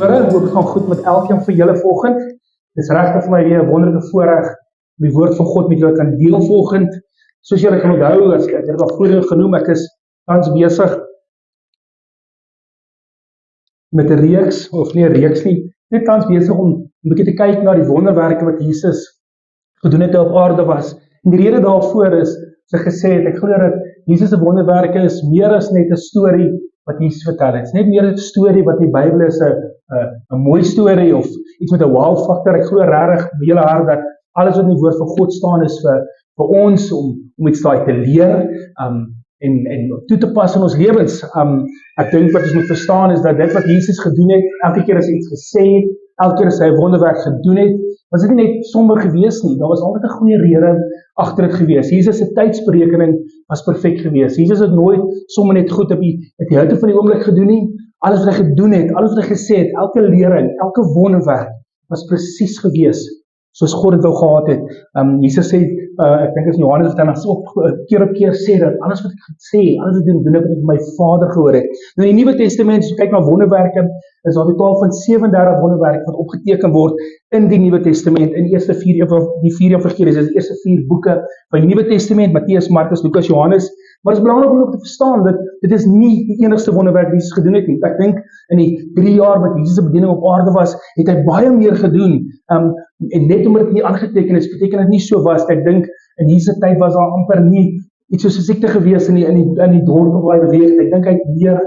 Goeie, hoop het gaan goed met elkeen van julle vanoggend. Dis regtig vir my weer 'n wonderlike voorreg om die woord van God met julle kan deel vanoggend. Soos julle kan onthou, as ek het al vroeër genoem, ek is tans besig met 'n reeks, of nie 'n reeks nie, net tans besig om 'n bietjie te kyk na die wonderwerke wat Jesus gedoen het op aarde was. En die rede daarvoor is, soos ek gesê het, ek glo dat Jesus se wonderwerke is meer as net 'n storie wat Jesus vertel het. Het is net meer 'n storie wat in die Bybel is 'n mooi storie of iets met 'n wow faktor. Ek glo regtig met hele hart dat alles wat in die woord van God staan is vir ons om iets daai te leer en toe te pas in ons lewens. Ek dink wat ons moet verstaan is dat dit wat Jesus gedoen het, elke keer as hy iets gesê het, elke keer as hy 'n wonderwerk gedoen het, was dit nie net sommer gewees nie. Daar was altyd 'n goeie rede agter dit gewees. Jesus se tydsberekening was perfek gewees. Jesus het nooit sommer net goed op die hitte van die oomblik gedoen nie. Alles wat hy gedoen het, alles wat hy gesê het, elke lering, elke wonderwerk was presies gewees soos God dit wou gehad het. Jesus sê, ek dink as Johannes het dan so keer op keer sê dat alles wat ek sê, alles wat ek doen ek my Vader gehoor het. Nou in die Nuwe Testament, as jy kyk na wonderwerke, is daar 'n totaal van 37 wonderwerke wat opgeteken word in die Nuwe Testament, in die eerste die vier evangelie, dis die eerste 4 boeke van die Nuwe Testament, Matteus, Markus, Lukas, Johannes. Maar dit is belangrik om ook te verstaan dat dit is nie die enigste wonderwerk wat Jesus gedoen het nie. Ek dink in die 3 jaar wat Jesus se bediening op aarde was, het hy baie meer gedoen. En net omdat dit nie aangeteken is, beteken dit nie so was. Ek dink in Jesus se tyd was daar amper nie iets soos 'n siekte gewees in die dorp waar hy beweeg het. Ek dink hy het meer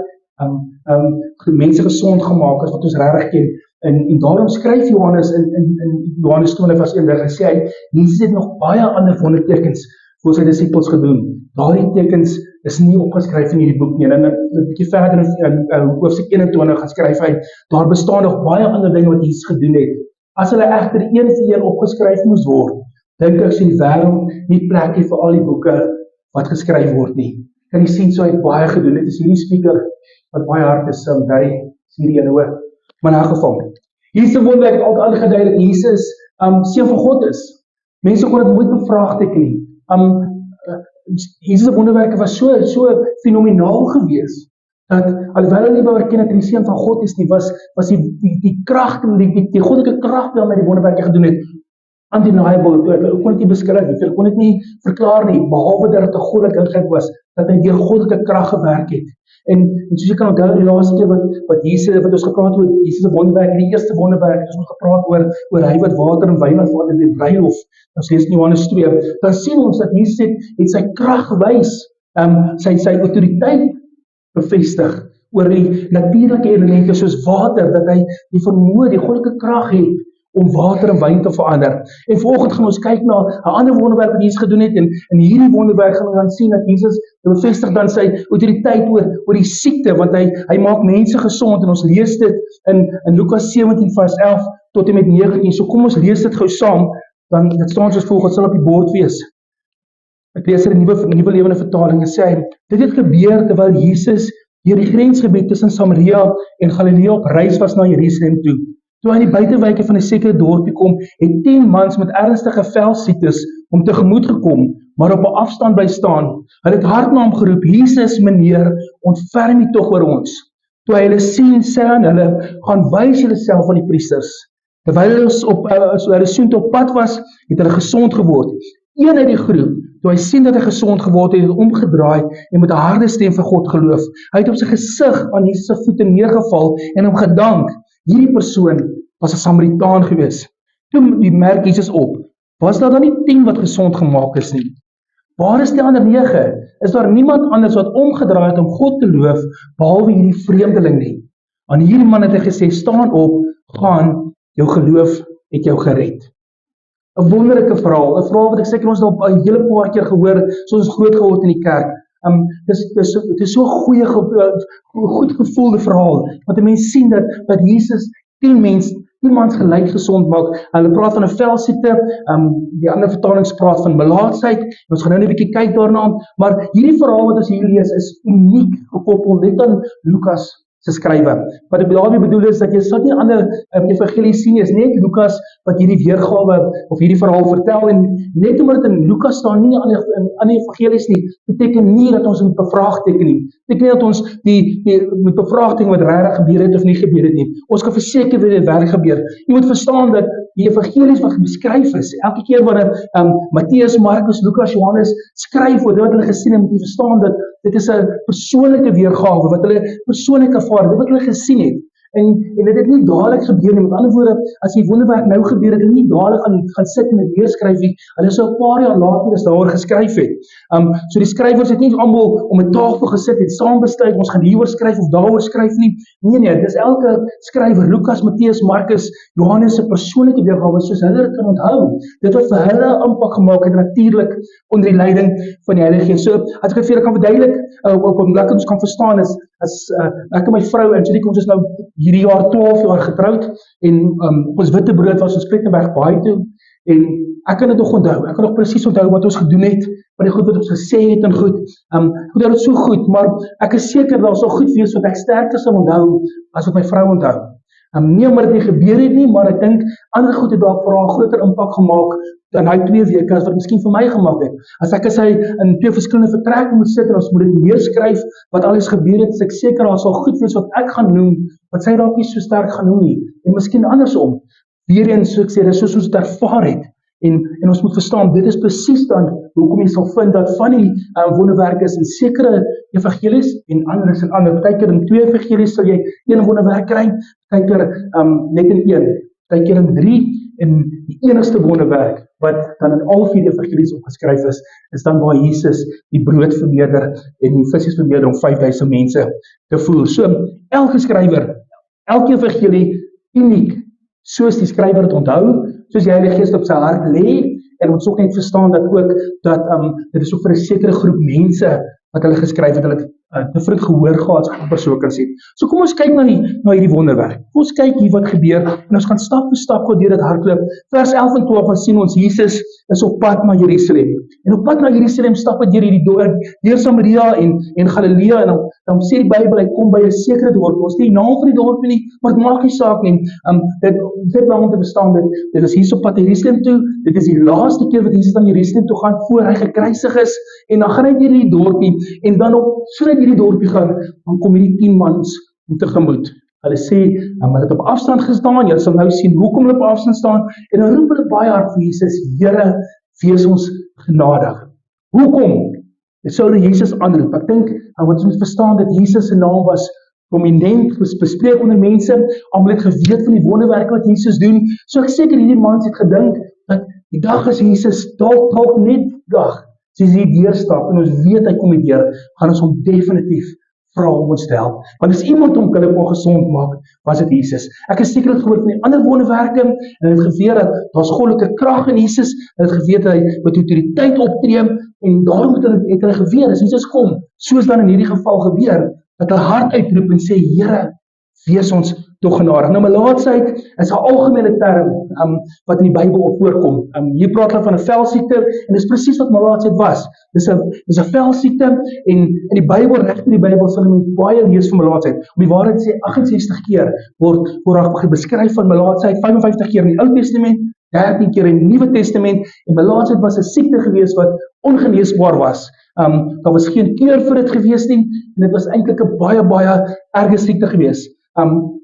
mense gesond gemaak as wat ons regtig ken. En daarom skryf Johannes in Johannes 20 vers 1, daar sê hy, Jesus het nog baie ander wondertekens vir sy disippels gedoen. Daardie tekens is nie opgeskryf in hierdie boek nie. En 'n bietjie verder in hoofstuk 21 gaan skryf hy, daar bestaan nog baie ander dinge wat Jesus gedoen het. As hulle egter een vir een opgeskryf moes word, dink ek sien die wêreld nie plek hê vir al die boeke wat geskryf word nie. Kan jy sien, so hy het baie gedoen. Dit is hierdie speaker wat baie hard is, Barry, hierdie ene hoor. Maar in 'n geval, Jesus se wonderwerk het altyd aangedui dat Jesus seun van God is. Mense kon dit nooit bevraagteken nie. Jesus se wonderwerke was so fenomenaal gewees, dat alhoewel hulle nie wou erken dat hy die seun van God is nie, was die krag, die goddelike krag wat hy met die wonderwerke gedoen het, undeniable. Ek kon dit nie beskryf nie, ek kon dit nie verklaar nie, behalwe dat dit 'n goddelikheid was, dat hy deur goddelike krag gewerk het. En soos jy kan onthou, die laaste keer wat ons gepraat oor Jesus se wonderwerk, die eerste wonderwerk, het ons gepraat oor hy wat water en wyn verander in die bruilof. Ons lees in Johannes 2, dan sien ons dat Jesus het sy krag gewys, sy autoriteit bevestig oor die natuurlike elemente soos water, dat hy die vermoë, die goddelike krag het om water en wyn te verander. En vanoggend gaan ons kyk na 'n ander wonderwerk wat Jesus gedoen het, en in hierdie wonderwerk gaan ons dan sien dat Jesus bevestig dan sy autoriteit oor die siekte, want hy maak mense gesond, en ons lees dit in Lukas 17 vers 11 tot en met 19. So kom ons lees dit gou saam, dan dit staan soos volgens, sal op die bord wees. Ek lees in die nuwe lewende vertaling, en sê hy, dit het gebeur terwyl Jesus deur die grensgebied tussen Samaria en Galilea op reis was na Jerusalem toe. Toe hy in die buitewyke van 'n sekere dorpie kom, het 10 mans met ernstige velsiektes hom tegemoet gekom, maar op 'n afstand bly staan. Hulle het hard na hom geroep, Jesus, meneer, ontferm U tog oor ons. Toe hy hulle sien, sê aan hulle, gaan wys julleself aan die priesters. Terwyl hulle soontoe op pad was, het hulle gesond geword. Een uit die groep, toe hy sien dat hy gesond geword het, het omgedraai en met 'n harde stem vir God geloof. Hy het op sy gesig aan Jesus se voete neergeval en hom gedank. Hierdie persoon was 'n Samaritaan gewees. Toe merk Jesus op, was daar dan nie 10 wat gesond gemaak is nie? Waar is die ander 9? Is daar niemand anders wat omgedraai het om God te loof, behalwe hierdie vreemdeling nie? Aan hierdie man het hy gesê, staan op, gaan, jou geloof het jou gered. 'n Wonderlike verhaal, 'n verhaal wat ek seker ons al 'n hele paar keer gehoor, soos ons groot geword in die kerk. Dit is so 'n goed gevoelde verhaal, want 'n mens sien dat Jesus 10 mans gelyk gesond maak. Hulle praat van 'n velsiekte, die ander vertalings praat van melaatsheid. Ons gaan nou 'n bietjie kyk daarna, maar hierdie verhaal wat ons hier lees is uniek gekoppel net aan Lukas se skrywe. Wat ek daarmee bedoel is dat jy sal nie ander evangelies sien nie, is net Lukas wat hierdie weergawe of hierdie verhaal vertel, en net omdat in Lukas staan nie in ander evangelies nie, beteken nie dat ons moet bevraagteken nie. Beteken nie dat ons die moet bevraagteken wat regtig gebeur het of nie gebeur het nie. Ons kan verseker dat dit werklik gebeur. Jy moet verstaan dat die evangelies wat beskryf is, elke keer wanneer Matteus, Markus, Lukas, Johannes skryf oor dit wat hulle gesien het, moet jy verstaan dat dit is 'n persoonlike weergawe wat hulle persoonlik ervaar, dit wat hulle gesien het. En dit het nie dadelik gebeur nie. Met ander woorde, as die wonderwerk nou gebeur het, hulle nie dadelik gaan sit en dit neerskryf nie. Hulle sou 'n paar jaar later as daaroor geskryf het. So die skrywers het nie almal om 'n tafel gesit en saam besluit ons gaan hieroor skryf of daaroor skryf nie. Nee, dis elke skrywer, Lukas, Matteus, Markus, Johannes se persoonlike weergawe soos hulle dit kan onthou. Dit wat vir hulle impak gemaak het natuurlik onder die leiding van die Heilige Gees. So as ek vir julle kan verduidelik op 'n plek ons kan verstaan is as ek en my vrou en Angelique, ons is nou hierdie jaar 12 jaar getroud en ons witbrood was ons Plettenberg Baai toe en ek kan dit nog onthou. Ek kan nog presies onthou wat ons gedoen het, wat die goed wat ons gesê het en goed. Ek onthou dit so goed, maar ek is seker daar sal goed wees wat ek sterker sal onthou as wat my vrou onthou. Nie omdat dit nie gebeur het nie, maar ek dink ander goed het dalk vir haar 'n groter impak gemaak in hy 2 weke as wat miskien vir my gemaak het. As ek as hy in 2 verskillende vertrekke moet sit en ons moet dit neerskryf wat alles gebeur het, is ek seker daar sal goed wees wat ek gaan noem, wat sy dalk nie so sterk gaan noem nie. En miskien andersom. Weereens, so ek sê, dis soos ons dit ervaar het. En ons moet verstaan, dit is presies dan hoekom jy sal vind dat van die wonderwerke is in sekere evangelies en ander is in ander. Partykeer in 2 evangelies sal jy 1 wonderwerk kry, partykeer net in 1, partykeer in 3, en die enigste wonderwerk wat dan in al 4 evangelies opgeskryf is dan waar Jesus die brood vermeerder en die visse vermeerder om 5000 mense te voer. So, elke skrywer, elke evangelie uniek, soos die skrywer het onthou, soos die Heilige Gees op sy hart lê, en ons ook net verstaan dat ook dat dit is ook vir 'n sekere groep mense wat hulle geskryf het, hulle different gehoor gehad, as ek so kan sê. So kom ons kyk na hierdie wonderwerk. Ons kyk hier wat gebeur en ons gaan stap vir stap deur dit hardloop. Vers 11 en 12 ons sien ons Jesus is op pad na Jerusalem. En op pad na Jerusalem stap hy deur hierdie dorp, deur Samaria en Galilea, en dan sê die Bybel hy kom by 'n sekere dorp. Ons sê die naam van die dorp nie, maar dit maak nie saak nie. Dit belang om te verstaan dit is hier op pad Jerusalem toe. Dit is die laaste keer wat Jesus aan Jerusalem toe gaan voor hy gekruisig is, en dan gaan hy deur hierdie dorpie en dan sodat hierdie dorpie gaan, dan kom hierdie 10 mans tegemoet. Hulle sê, hulle het op afstand gestaan, jy sal nou sien hoekom hulle op afstand staan, en dan roep hulle baie hard vir Jesus, Here, wees ons genadig. Hoekom? Dit sou hulle Jesus aanroep. Ek dink, wat ons moet verstaan, dat Jesus se naam was prominent, bespreek onder mense, almal het geweet van die wonderwerke wat Jesus doen, so ek seker hierdie mans het gedink, dat die dag as Jesus dalk net dag, soos hy deurstap, en ons weet hy kom deur, gaan ons hom definitief vra om ons te help. Want as iemand om hulle kon gesond maak, was dit Jesus. Ek is seker het gehoor van die ander wonderwerke, en het geweet dat daar's goddelike krag in Jesus, en het geweet dat hy met autoriteit optree, en daarom het hulle geweet, as Jesus kom, soos dan in hierdie geval gebeur, dat hulle hard uitroep en sê, Here, wees ons tog genadig. Nou, melaatsheid is 'n algemene term wat in die Bybel op voorkom. Hier praat hulle van 'n velsiekte, en dis presies wat melaatsheid was. Dis 'n velsiekte, en in die Bybel, reg in die Bybel, sal jy baie lees van melaatsheid. Om die waarheid te sê, 68 keer word daar beskryf van melaatsheid, 55 keer in die Ou Testament, 13 keer in die Nuwe Testament, en melaatsheid was 'n siekte gewees wat ongeneesbaar was. Daar was geen keur vir dit gewees nie, en dit was eintlik 'n baie erge siekte gewees.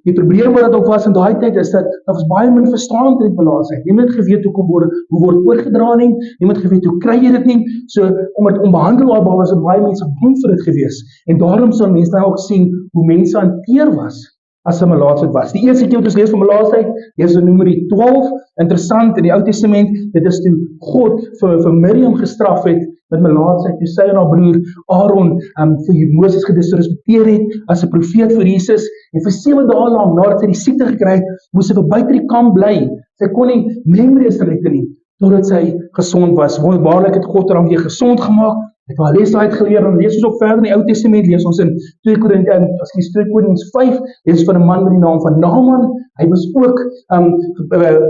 Die probleem wat dit ook was in daai tyd is dat daar was baie min verstaan ter melaatsheid. Niemand het geweet hoe word oorgedra nie, niemand het geweet hoe kry jy dit nie. So omdat onbehandelbaar was, het baie mense bang vir dit gewees. En daarom sal mense nou ook sien hoe mense hanteer was as 'n melaatsheid was. Die eerste keer wat ons lees van melaatsheid, is in Numeri 12, interessant in die Ou Testament, dit is toe God vir Miriam gestraf het met melaatsheid, toe sy en haar broer Aaron vir Moses gedisrespekteer het as 'n profeet vir Jesus, en vir 7 dae lank nadat sy die siekte gekry het, moes sy buite die kamp bly. Sy kon nie memories reken nie, totdat sy gesond was. Wonderbaarlik het God haar weer gesond gemaak, het haar les uitgeleer, en lees ons ook verder in die Ou Testament, lees ons in 2 Korintiërs 5, lees van 'n man met die naam van Naaman. Hy was ook,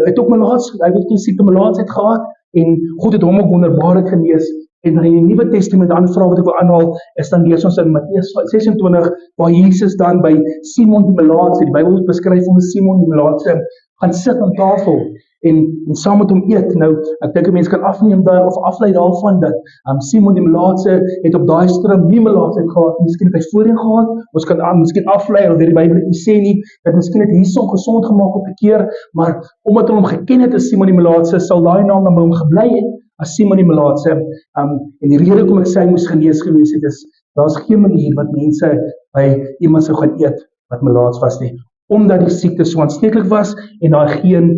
het ook melaatsheid, hy het 'n siekte melaatsheid gehad, en God het hom ook wonderbaarlik genees, En dan in die Nuwe Testament, die ander vraag wat ek wil aanhaal, is dan lees ons in Matteus 26, waar Jesus dan by Simon die Melaatse, die Bybel beskryf hom as Simon die Melaatse, gaan sit aan tafel en saam met hom eet. Nou, ek dink 'n mens kan afneem daar of aflei daarvan dat Simon die Melaatse het op daai strum nie melaatsheid gehad, miskien het hy voorheen gehad, ons kan miskien aflei, of die Bybel nie sê nie, dat miskien het hierson gesond gemaak op 'n keer, maar omdat hulle hom geken het as Simon die Melaatse, sal daai naam dan by hom gebly het, as Simon die Melaatse, en die rede hoekom ek sê hy moes genees gewees het, is, daar's geen manier wat mense by iemand sou gaan eet, wat melaats was nie, omdat die siekte so aansteeklik was, en daar geen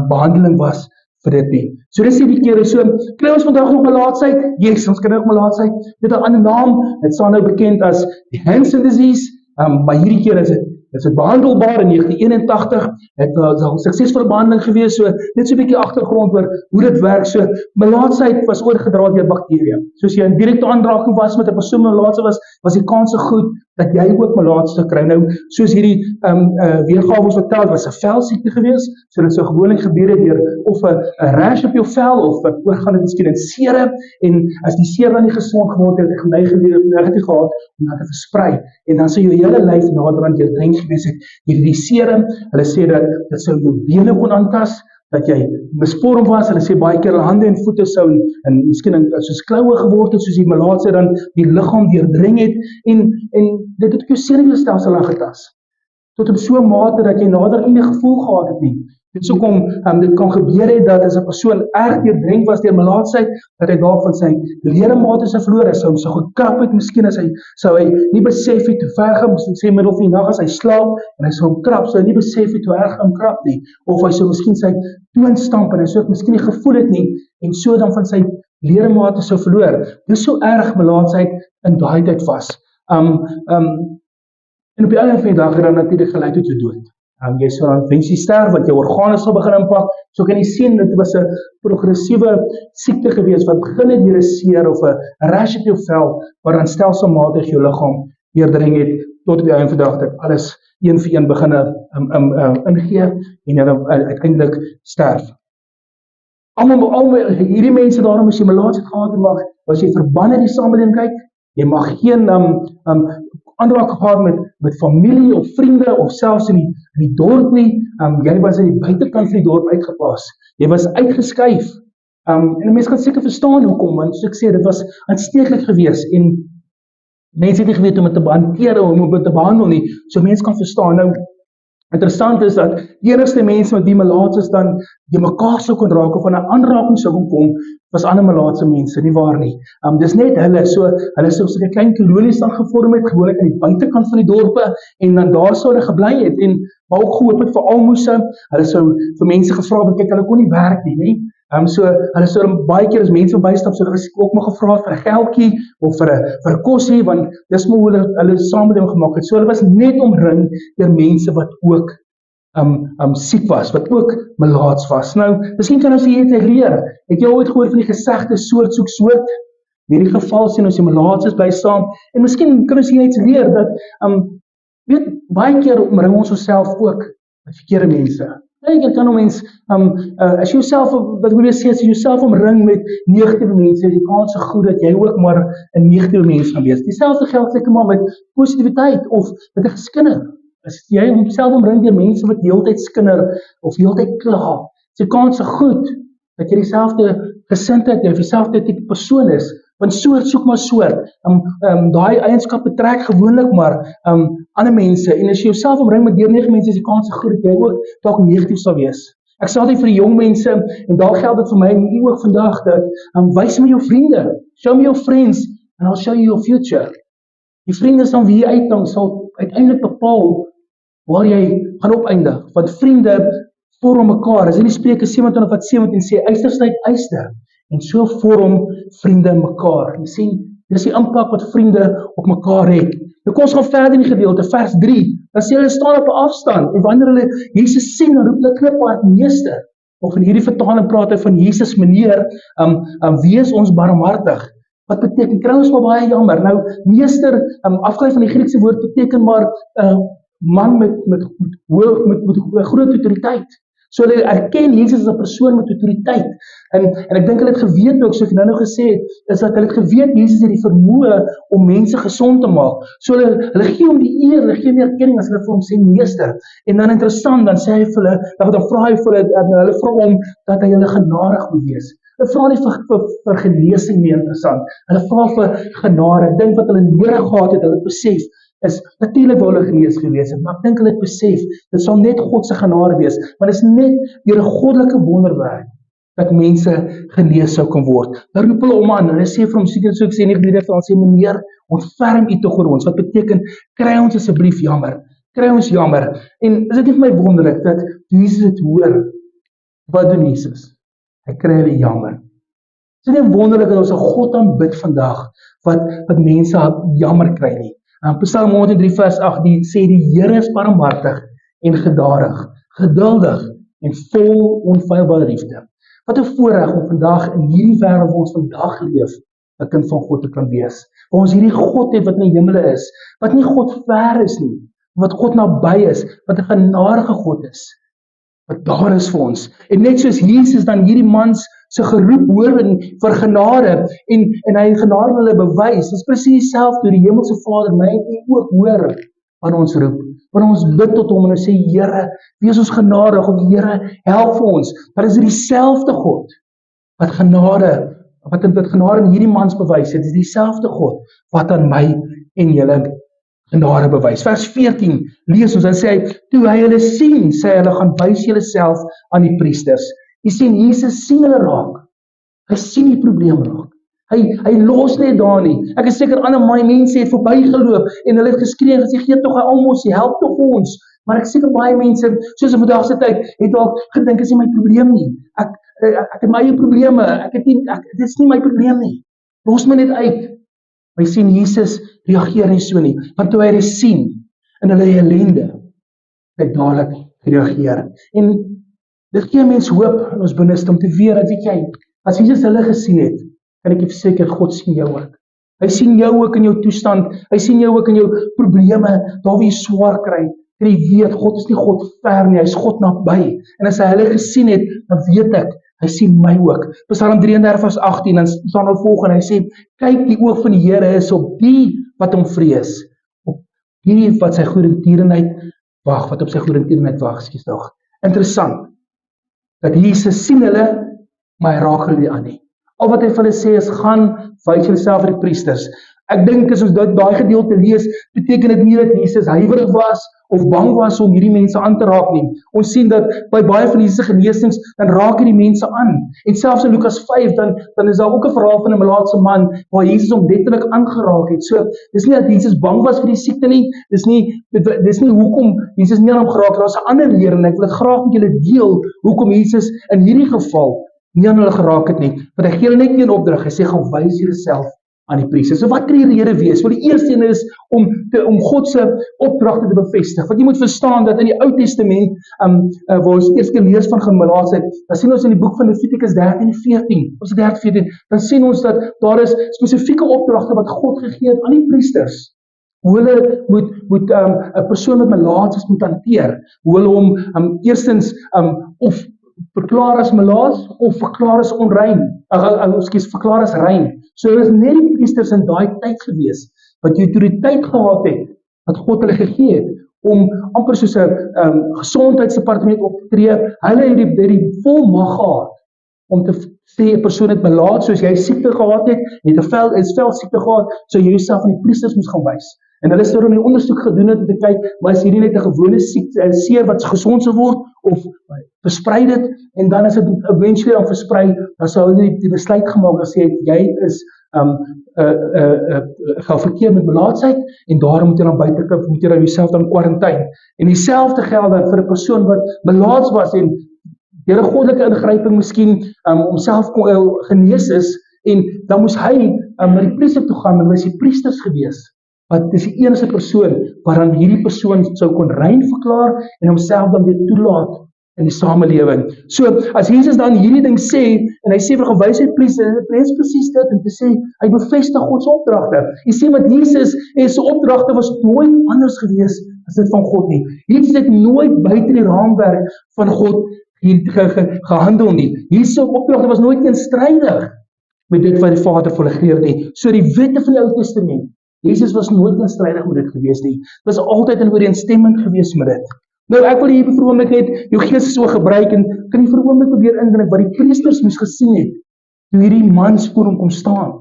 behandeling was vir dit nie. So dis die keer, so kry ons vandag nog melaatsheid? Yes, ons kry nog melaatsheid, dit 'n ander naam, dit staan nou bekend as die Hansen disease, maar hierdie keer is dit behandelbaar. In 1981 het al suksesvolle behandeling gewees, so net so 'n bietjie agtergrond oor hoe dit werk. So melaatsheid was oorgedra deur bakterieë. Soos jy in direkte aanraking was met 'n persoon wat melaatse was die kans so goed dat jy ook melaats te kry. Nou, soos hierdie weergawe ons vertel, was 'n velsiekte gewees, so dit sou gewoonlik gebeur het deur of 'n rash op jou vel, of wat oorgaan het miskien in sere, en as die seer dan nie gesond geword het, het hy geneig gehad om dat te versprei, en dan sou jou hele lyf naderhand deurdrink gewees het hierdie serum. Hulle sê dat dit sou jou bene kon aantas, dat jy bespoor was. Hulle sê baie keer hande en voete sou en miskien soos kloue geword het, soos die melaatse dan die liggaam deurdring het, en dit het jou senuweestelsel aangetas, tot op so 'n mate dat jy nader nie gevoel gehad het nie. Dit sou kom, dit kan gebeur het dat as 'n persoon erg deurdrink was deur melaatsheid, dat hy daarvan sy ledemate sou verloor, hy sou hom sou gekrap het, miskien sou hy nie besef het hoe ver gaan, miskien sê middel van die nag as hy slaap, en hy sou hom krap, sou hy nie besef het hoe erg hom krap nie, of hy sou miskien sy toon stamp, en hy sou miskien nie gevoel het nie, en so dan van sy ledemate sou verloor. Dis so erg melaatsheid in daai tyd was. En op die einde van die dag het dan natuurlik gelei tot jou dood. Jy sou dan eventueel sterf, want jou organe sal begin impak. So kan jy sien, dit was 'n progressiewe siekte gewees, wat begin het deur 'n seer of 'n rash op jou vel, wat dan stelselmatig jou liggaam deurdring het, tot op die einde van die dag dat alles een vir een begin ingee, en dan uiteindelik sterf. Almal hierdie mense, daarom as jy melaatsheid gehad het, was jy verbanne die samelewing kyk, jy mag geen aanraking gehad met familie of vriende of selfs in die dorp nie. Jy was aan die buitekant van die dorp uitgeplaas. Jy was uitgeskuif. En 'n mens kan seker verstaan hoekom, want soos ek sê, dit was aansteeklik geweest en mense het nie geweet hoe om dit te hanteer of hoe om dit te behandel nie. So mense kan verstaan. Nou, interessant is dat die enigste mense met wie melaatses dan die mekaar sou kon raak of aan 'n aanraking sou kon kom, was ander melaatse mense, nie waar nie. Dis net hulle, so hulle sou 'n klein kolonies dan gevorm het, gewoonlik aan die buitekant van die dorpe, en dan daar sou hulle gebly het, en maar ook gehoop het vir almoses. Hulle sou vir mense gevra het, kyk, hulle kon nie werk nie. So hulle sou baie keer as mense bystap, so hulle was ook maar gevra vir 'n geldjie of vir 'n kosie, want dis maar hoe hulle samelewing gemaak het. So hulle was net omring deur mense wat ook siek was, wat ook melaats was. Nou, miskien kan ons hier leer. Het jy ooit gehoor van die gesegde soort soek soort? In hierdie geval sien ons die melaatses bly saam, en miskien kan ons hier iets leer dat weet, baie keer omring ons onsself ook met verkeerde mense. Jy kan mens, as jy jouself, wat wil jy sê, as jy jouself omring met negatiewe mense, is die kans so goed dat jy ook maar 'n negatiewe mens gaan wees. Dieselfde geld seker maar met positiwiteit of met 'n geskinder. As jy homself omring deur mense wat heeltyd skinder of heeltyd kla, is die kans so goed dat jy dieselfde gesindheid of dieselfde tipe persoon is. Want soort soek maar soort. Daai eienskap betrek gewoonlik maar ander mense, en as jy jouself omring met deernige mense, is die kans so goed dat jy ook dalk negatief sal wees. Ek sê altyd vir die jong mense, en daar geld dit vir my en u ook vandag, dat wys my jou vriende, show me your friends, and I'll show you your future. Die vriende van wie jy uitdang sal uiteindelik bepaal waar jy gaan opeindig, want vriende vorm mekaar. As in die Spreuke 27 wat 17 sê, yster snydt yster, en so vorm vriende mekaar. Jy sien, dis die impak wat vriende op mekaar het. Nou kom ons gaan verder in die gedeelte, vers 3, dan sê hulle staan op 'n afstand, en wanneer hulle Jesus sien, dan roep hulle kniphard, meester, of in hierdie vertaling praat hy van Jesus meneer, wees ons barmhartig. Wat beteken, kry ons maar baie jammer. Nou, meester, afgelei van die Griekse woord, beteken maar man met groot autoriteit. So hulle erken Jesus as 'n persoon met autoriteit. En ek dink hulle het geweet ook, soos ek nou gesê het, is dat hulle het geweet Jesus het die vermoë om mense gesond te maak. So hulle gee hom die eer, hulle gee hom die erkenning as hulle vir hom sê meester. En dan interessant, dan sê hy vir hulle, dan vra hy vir hulle vra hom dat hy hulle genadig moet wees. Hulle vra nie vir genesing nie, interessant. Hulle vra vir genade. Ek dink wat hulle nodig gehad het, hulle besef, is natuurlik wou hulle genees gewees het, maar ek dink hulle het besef, dit sal net God se genade wees, want dit is net deur 'n goddelike wonderwerk dat mense genees sou kan word. Dan roep hulle hom aan, hulle sê vir hom, seker so ek sê nie geleer van sê meneer, ontferm u tog oor ons, wat beteken, kry ons asseblief jammer, kry ons jammer. En is dit nie vir my wonderlik dat Jesus het hoor, wat doen Jesus? Hy kry hulle jammer. Is dit nie wonderlik dat ons 'n God aanbid vandag, wat mense jammer kry nie? Psalm 103 vers 8 die sê die Here is barmhartig en genadig, geduldig en vol onfeilbare liefde. Wat 'n voorreg om vandag in hierdie wêreld waar ons vandag leef, 'n kind van God te kan wees. Waar ons hierdie God het wat in die hemele is, wat nie God ver is nie, wat God naby is, wat 'n genadige God is, wat daar is vir ons. En net soos Jesus dan hierdie mans se geroep hoor vir genade en hy genade hulle bewys, is presies dieselfde toe die hemelse Vader my en u ook hoor aan ons roep. Wanneer ons bid tot hom en ons sê Here, wees ons genadig, of Here, help vir ons. Dan is dit dieselfde God wat genade in hierdie mans bewys het, is dieselfde God wat aan my en julle genade bewys. Vers 14 lees ons, dan sê hy, toe hy hulle sien, sê hulle, gaan wys julle self aan die priesters. Jy sien, Jesus sien hulle raak. Hy sien die probleem raak. Hy los net daar nie. Ek is seker ander mense het verbygeloop en hulle het geskree en gesê, gee tog hy almos, help tog ons. Maar ek seker baie mense, soos in vandag se tyd, het dalk gedink, is nie my probleem nie. Ek het my eie probleme, dit is nie my probleem nie. Los my net uit. Maar jy sien, Jesus reageer nie so nie. Want toe hy dit sien, in hulle ellende, het hy dadelik gereageer. En dit gee mense hoop in ons binneste om te weet dat, weet jy, as Jesus hulle gesien het, kan ek jy verseker, God sien jou ook. Hy sien jou ook in jou toestand, hy sien jou ook in jou probleme, daar waar jy swaar kry, en jy weet, God is nie God ver nie, hy is God naby. En as hy hulle gesien het, dan weet ek, hy sien my ook. Psalm 33 vers 18, dan staan nou volgende, hy sê, kyk, die oog van die Here is op die wat hom vrees, op die wat sy goedertierenheid wag, wat op sy goedertierenheid wag, Interessant, dat Jesus sien hulle, maar hy raak hulle nie aan nie. Al wat hy vir hulle sê is, gaan, wys julleself vir die priesters. Ek dink as ons daai gedeelte lees, beteken dit nie dat Jesus huiwerig was, of bang was om hierdie mense aan te raak nie. Ons sien dat by baie van Jesus genesings, dan raak hy die mense aan. En selfs in Lukas 5, dan is daar ook 'n verhaal van 'n melaatse man, waar Jesus hom letterlik aangeraak het. So, dis nie dat Jesus bang was vir die siekte nie, dis nie hoekom Jesus nie aan hom geraak het, daar's 'n ander leer, en ek wil dit graag met julle deel, hoekom Jesus in hierdie geval nie aan hulle geraak het nie, want hy gee hulle net een opdrag, hy sê, gaan wys julleself aan die priesters. So wat kan die rede wees? Wel, die eerste een is om God se opdragte te bevestig. Want jy moet verstaan dat in die Ou Testament, waar ons eers lees van gemelaatsheid, dan sien ons in die boek van Levitikus 13 en 14, ons 13:14, dan sien ons dat daar is spesifieke opdragte wat God gegee het aan die priesters. Hoe hulle moet 'n persoon wat melaats is moet hanteer. Hoe hulle hom eerstens of verklaar as melaats of verklaar as onrein. Verklaar as rein. So is net die priesters in daai tyd gewees wat die autoriteit gehad het wat God hulle gegee het om amper soos 'n gesondheidsdepartement op te tree. Hulle het die volmag gehad om te sê 'n persoon het melaats, soos jy siekte gehad het, jy het 'n velsiekte gehad, so jy jouself aan die priesters moes gaan wys. En hulle sou dan 'n ondersoek gedoen het om te kyk, maar is hierdie net 'n gewone siekte, 'n seer wat gesond sou word, of versprei dit, en dan as dit eventueel dan versprei, dan sou hulle die besluit gemaak en sê, jy is gaan verkeer met melaatsheid, en daarom moet jy dan buitekant, moet jy dan jouself dan kwarantyne. En dieselfde geld dan vir 'n persoon wat melaats was, en deur 'n goddelike ingryping miskien homself genees is, en dan moes hy na die priester toe gaan, en hy was die priesters gewees. Want dis die enigste persoon wat dan hierdie persoon sou kon rein verklaar en homself dan weer toelaat in die samelewing. So, as Jesus dan hierdie ding sê, en hy sê vir gewysheid priester, dit is presies dit, om te sê, hy bevestig God se opdragte. Jy sê met Jesus, se opdragte was nooit anders gewees as dit van God nie. Jesus het nooit buite die raamwerk van God gehandel nie. Jesus se opdragte was nooit teenstrydig met dit wat die Vader vir hulle geleer het nie. So die wette van die Ou Testament, Jesus was nooit teenstrydig met dit gewees nie. Dit was altyd in ooreenstemming gewees met dit. Nou ek wil hier vir 'n oomblik net jou gees so gebruik en kan jy vir 'n oomblik probeer indink wat die priesters moes gesien het toe hierdie mans voor hom kom staan.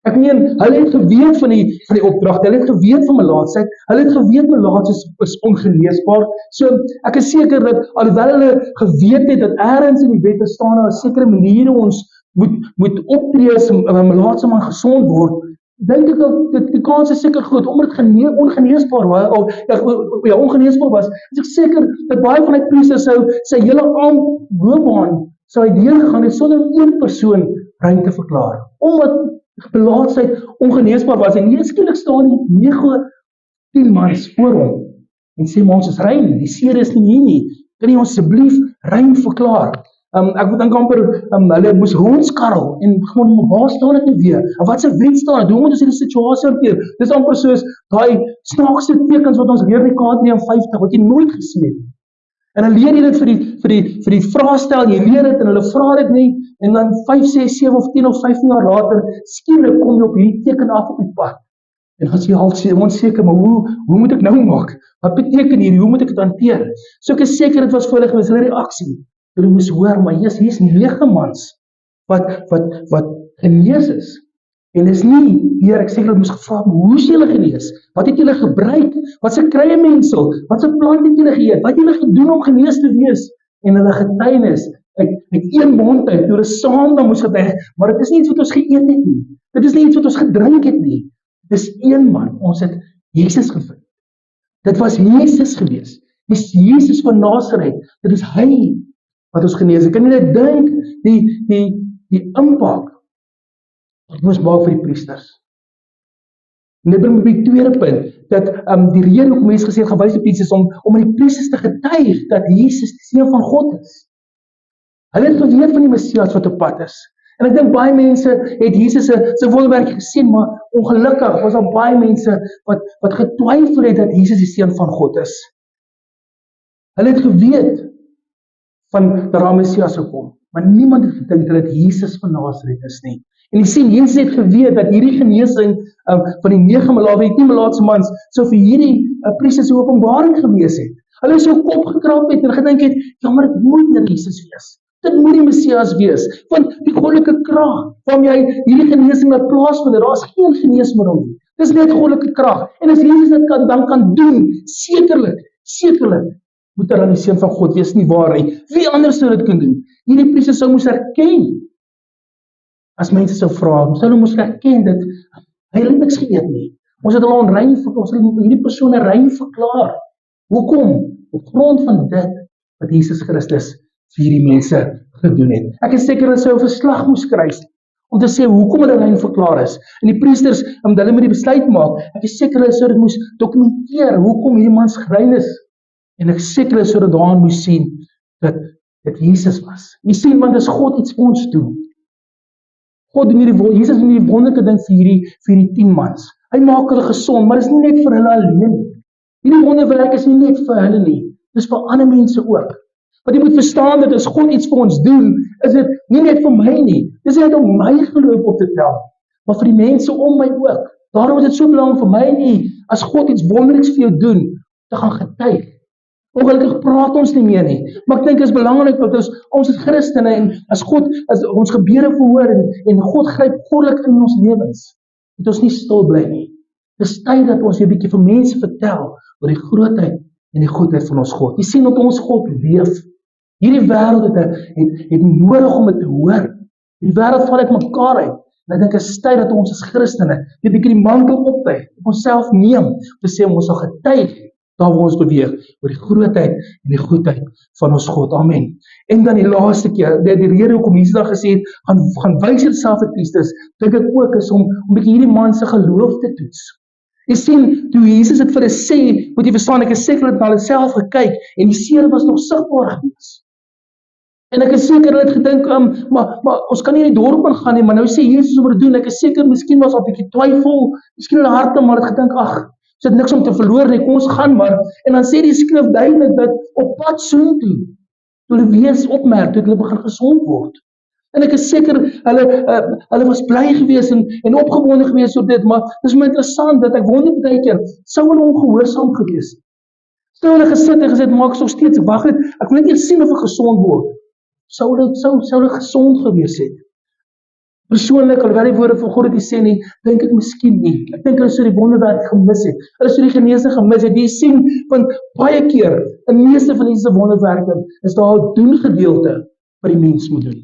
Ek meen, hulle het geweet van die opdragte, hulle het geweet van melaatsheid, hulle het geweet melaatsheid is ongeneesbaar. So ek is seker dat alhoewel hulle geweet het dat ergens in die wet staan daar 'n sekere maniere ons moet optree as 'n melaatse man gesond word, dink ek dat die kans is seker groot omdat dit ongeneesbaar ongeneesbaar was. Is ek seker dat baie van die priesters sou sy hele loopbaan sou hy deurgegaan het sonder een persoon rein te verklaar. Omdat melaatsheid ongeneesbaar was en nie skielik staan die 9-10 mans voor hom en sê maar ons is rein, die seer is nie hier nie. Kan jy ons asseblief rein verklaar? Ek dink amper hulle moes rondskarrel en gewoon waar staan dit nou weer? En wat se wet staan dit? Hoe moet ons hierdie situasie hanteer? Dis amper soos daai snaakse tekens wat ons leer in K53 wat jy nooit gesien het. En dan leer jy dit vir die vraestel, jy leer dit en hulle vra dit nie en dan 5, 6, 7 of 10 of 15 jaar later skielik kom jy op hierdie teken af op die pad. En dan sê jy half onseker, maar hoe moet ek nou maak? Wat beteken hierdie? Hoe moet ek dit hanteer? So ek is seker dit was vir hulle gewees, hulle reaksie. Hulle moes hoor, maar hier's 9 mans wat genees is. En dis nie, Heer, ek sê hulle moes gevra, hoe is julle genees? Wat het julle gebruik? Wat se kruiemensel? Wat se plant het julle geëet? Wat het julle gedoen om genees te wees? En hulle getuienis uit een mond uit, toe hulle saam dan moes getuig, maar dit is nie iets wat ons geëet het nie. Dit is nie iets wat ons gedrink het nie. Dis een man, ons het Jesus gevind. Dit was Jesus gewees. Dis Jesus van Nasaret. Dit is hy wat ons genees. Ek kan nie net dink die impak wat moes maak vir die priesters. En dit bring my by die tweede punt, dat die rede hoekom mense gesê het, gaan wys op iets is om aan die priesters te getuig dat Jesus die Seun van God is. Hulle het geweet van die Messias wat op pad is. En ek dink baie mense het Jesus se wonderwerk gesien, maar ongelukkig was daar baie mense wat getwyfel het dat Jesus die Seun van God is. Hulle het geweet van dat die Messias sou kom, maar niemand het gedink dat dit Jesus van Nasaret is nie. En jy sien, Jesus het geweet dat hierdie genesing van die 9 melaatse mans sou vir hierdie priesters 'n openbaring gewees het. Hulle sou kop gekrap het en gedink het, ja, maar dit moet Jesus wees. Dit moet die Messias wees, want die goddelike krag waarmee hy hierdie genesing laat plaasvind, daar is geen geneesmiddel nie. Dis net goddelike krag. En as Jesus dit dan kan doen, sekerlik moet daar dan die Seun van God wees, nie waar nie. Wie anders sou dit kan doen? Hierdie priesters sou moes erken. As mense sou vra, sou hulle moes erken dat hy het niks geëet nie. Ons het hulle onrein, ons het hierdie persone rein verklaar. Hoekom? Op grond van dit wat Jesus Christus vir hierdie mense gedoen het. Ek is seker hulle sou 'n verslag moes skryf om te sê hoekom hulle rein verklaar is. En die priesters, hulle moet die besluit maak. Ek is seker hulle sou dit moes dokumenteer hoekom hierdie mans rein is. En ek is seker hulle sou dit daarin moes sien dat dit Jesus was. Jy sien, want as God iets vir ons doen, Jesus doen die wonderlike ding vir hierdie 10 mans. Hy maak hulle gesond, maar dit is nie net vir hulle alleen. Hierdie wonderwerk is nie net vir hulle nie, dis vir ander mense ook. Want jy moet verstaan dat as God iets vir ons doen, is dit nie net vir my nie, dis net om my geloof op te tel, maar vir die mense om my ook. Daarom is dit so belangrik vir my nie, as God iets wonderliks vir jou doen, te gaan getuig. Ongelukkig praat ons nie meer nie, maar ek dink dit is belangrik dat ons is Christene en as ons gebede verhoor en God gryp goddelik in ons lewens, moet ons nie stil bly nie. Dis tyd dat ons 'n bietjie vir mense vertel oor die grootheid en die goedheid van ons God. Jy sien dat ons God leef. Hierdie wêreld het nodig om dit te hoor. Hierdie wêreld val uit mekaar uit. En ek dink dit is tyd dat ons as Christene 'n bietjie die mantel optuig, op onsself neem, om te sê ons sal getuig daar waar ons beweeg, oor die grootheid en die goedheid van ons God. Amen. En dan die laaste keer, die rede hoekom Jesus dan gesê het, gaan wys jouself vir Christus, dink ek ook is om 'n bietjie hierdie man se geloof te toets. Jy sien, toe Jesus het vir hulle sê, moet jy verstaan, ek is seker dat hulle self gekyk, en die seer was nog sigbaar gewees. En ek is seker hulle het gedink, maar ons kan nie in die dorp ingaan nie, maar nou sê Jesus om te doen, ek is seker, miskien was daar 'n bietjie twyfel, miskien hulle harte, maar het gedink, ons het niks om te verloor nie, kom ons gaan maar. En dan sê die skrif duidelik dat op pad soontoe, toe hulle wees opmerk, toe hulle begin gesond word. En ek is seker, hulle was bly gewees en opgewonde gewees oor dit, maar dit is my interessant, dat ek wonder baie keer, sou hulle ongehoorsaam gewees het? Sou hulle gesit en gesê, maar ek is nog steeds, wag net, ek wil net eers sien of ek gesond word. Sou hulle gesond gewees het? Persoonlik, alhoewel die woorde van God dit nie sê nie, dink ek miskien nie. Ek dink hulle sou die wonderwerk gemis het. Hulle sou die genesing gemis het. Jy sien, want baie keer, in meeste van die wonderwerke, is daar 'n doen-gedeelte wat die mens moet doen.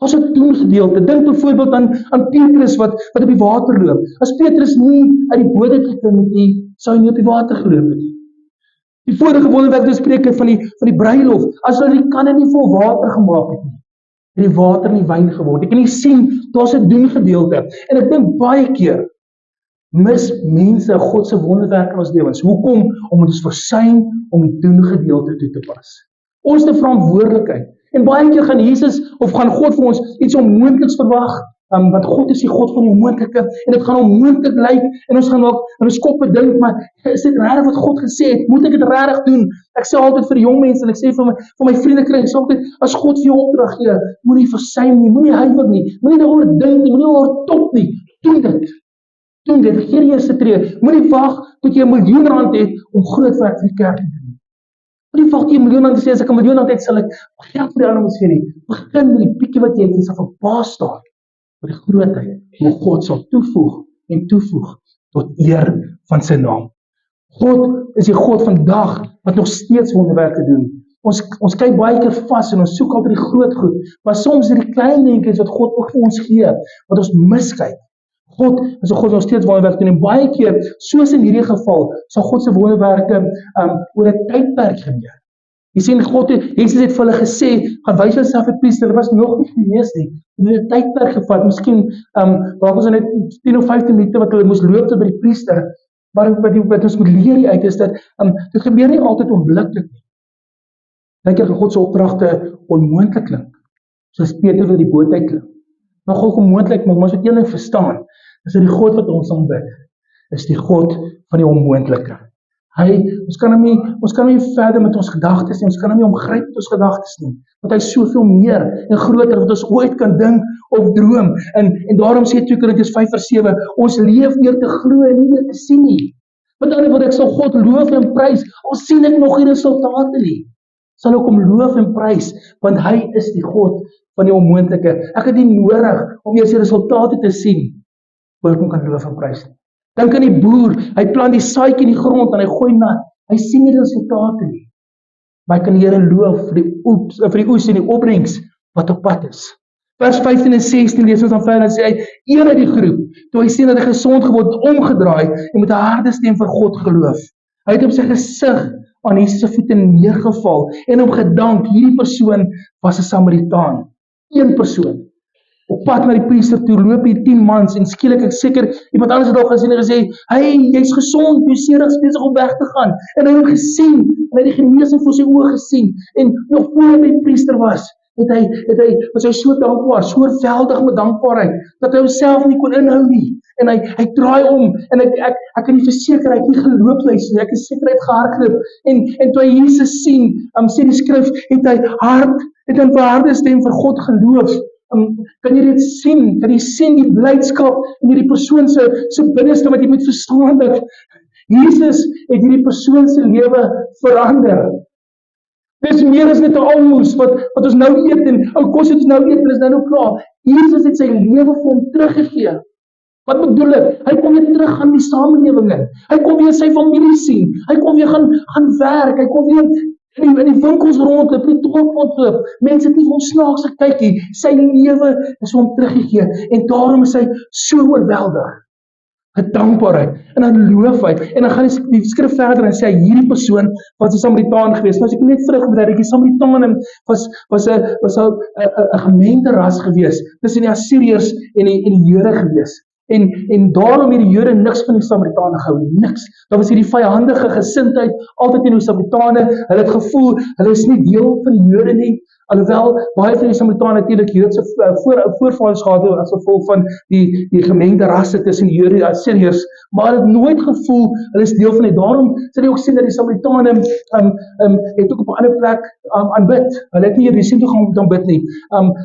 Daar's 'n doen-gedeelte. Dink byvoorbeeld aan Petrus wat op die water loop. As Petrus nie uit die boot het geklim het nie, sou hy nie op die water geloop het nie. Die vorige wonderwerk bespreek van die bruilof, as hulle die kanne nie vol water gemaak het nie, het die water nie wyn geword. Ek kan nie sien, daar's 'n doen-gedeelte. En ek dink baie keer mis mense God se wonderwerk in ons lewens. Hoekom? Omdat ons versuim om die doen-gedeelte toe te pas. Ons het 'n verantwoordelikheid. En baie keer gaan Jesus of gaan God vir ons iets onmoontliks verwag. Want God is die God van die onmoontlike en dit gaan onmoontlik lyk en ons gaan ook in ons koppe dink, maar is dit regtig wat God gesê het? Moet ek dit regtig doen? Ek sê altyd vir jong mense en ek sê vir my vriendekring, ek sê altyd, as God vir jou opdrag gee, moenie versuim nie, moenie huiwer nie, moenie daaroor dink nie, moenie daaroor top nie. Doen dit. Doen dit. Gee die eerste tree. Moenie wag tot jy R1 miljoen het om groot werk vir die kerk te doen. Moenie wag tot jy R1 miljoen te sê, as ek R1 miljoen het, sal ek geld vir die ander moet gee nie. Begin met die bietjie wat jy het, jy sal verbaas staan oor die grootheid, hoe God sal toevoeg en toevoeg tot eer van sy naam. God is die God vandag wat nog steeds wonderwerke doen. Ons kyk baie keer vas en ons soek altyd die groot goed, maar soms is dit die klein dingetjies wat God ook vir ons gee, wat ons miskyk. God is 'n God wat nog steeds wonderwerke doen en baie keer, soos in hierdie geval, sal God se wonderwerke oor 'n tydperk gebeur. Jy sien, Jesus het vir hulle gesê, gaan wys jouself 'n priester, dit was nog nie gewees nie. Dit het 'n tydperk gevat, miskien, daar was net 10 of 15 minute wat hulle moes loop tot by die priester, maar wat ons moet leer hier uit is dat, dit gebeur nie altyd onmiddellik nie. Baie keer God se opdragte onmoontlik klink, soos Peter wat die boot uitklim. Maar God onmoontlik, maar ons moet een ding verstaan, is dat die God wat ons aanbid, is die God van die onmoontlike. Ons kan hom nie verder met ons gedagtes nie, ons kan hom nie omgryp met ons gedagtes nie, want hy is soveel meer en groter wat ons ooit kan dink of droom, en daarom sê 2 Korintiërs 5:7, ons leef meer te glo en nie meer te sien nie. Met ander woorde, ek sal God loof en prys, al sien ek nog nie resultate nie, sal ek hom loof en prys, want hy is die God van die onmoontlike. Ek het nie nodig om eers die resultate te sien, voor ek hom kan loof en prys nie. Dink aan die boer, hy plant die saadjie in die grond en hy gooi nat. Hy sien nie die resultate nie. Maar hy kan die Here loof vir die oes en die opbrengs wat op pad is. Vers 15 en 16 lees ons dan verder en sê hy, een uit die groep, toe hy sien dat hy gesond geword het, omgedraai en met 'n harde stem vir God geloof. Hy het op sy gesig aan Jesus se voete neergeval en hom gedank. Hierdie persoon was 'n Samaritaan. Een persoon. Op pad na die priester toe loop hier 10 mans en skielik ek seker iemand anders het al gesien en gesê, "Hey, jy's gesond, jy seer is besig om weg te gaan." En hy het gesien, en hy het die genesing voor sy oë gesien en nog voor hy by die priester was, was hy so dankbaar, so oorweldig met dankbaarheid dat hy homself nie kon inhou nie. En hy draai om en ek kan nie verseker hy het nie geloopluis nie. Ek is seker hy het gehardloop en toe hy Jesus sien, sê die skrif, het hy in 'n harde stem vir God geloof. Kan jy dit sien? Kan jy sien die blydskap in hierdie persoon se binneste wat jy moet verstaan dat Jesus het hierdie persoon se lewe verander. Dis meer as net 'n almoes wat ons nou eet en kos het ons nou eet en is nou klaar. Jesus het sy lewe vir hom teruggegee. Wat bedoel ek? Hy kom weer terug aan die samelewing in. Hy kom weer sy familie sien. Hy kom weer gaan werk. Hy kom weer in die winkels rondloop, in die dorp rondloop. Mense het nie vir hom snaaks gekyk nie. Sy lewe is vir hom teruggegee en daarom is hy so oorweldig. 'n Dankbaarheid en dan loof hy en dan gaan die skrif verder en sê hy, hierdie persoon was 'n Samaritaan geweest. Nou as ek net terugbring, die Samaritane was 'n gemeente ras geweest tussen die Assiriërs en die Jode geweest. En daarom het die Jode niks van die Samaritane gehou nie, niks. Daar was hierdie vyhandige gesindheid, altyd teen die Samaritane, hulle het gevoel, hulle is nie deel van die Jode nie, alhoewel baie van die Samaritane natuurlik Joodse voorvaders gehad het as gevolg van die gemengde rasse tussen die Jode en Assiriërs, maar hulle het nooit gevoel, hulle is deel van dit. Daarom sal jy ook sien dat die Samaritane het ook op 'n ander plek aanbid. Hulle het nie Jerusalem toe gaan om te aanbid nie.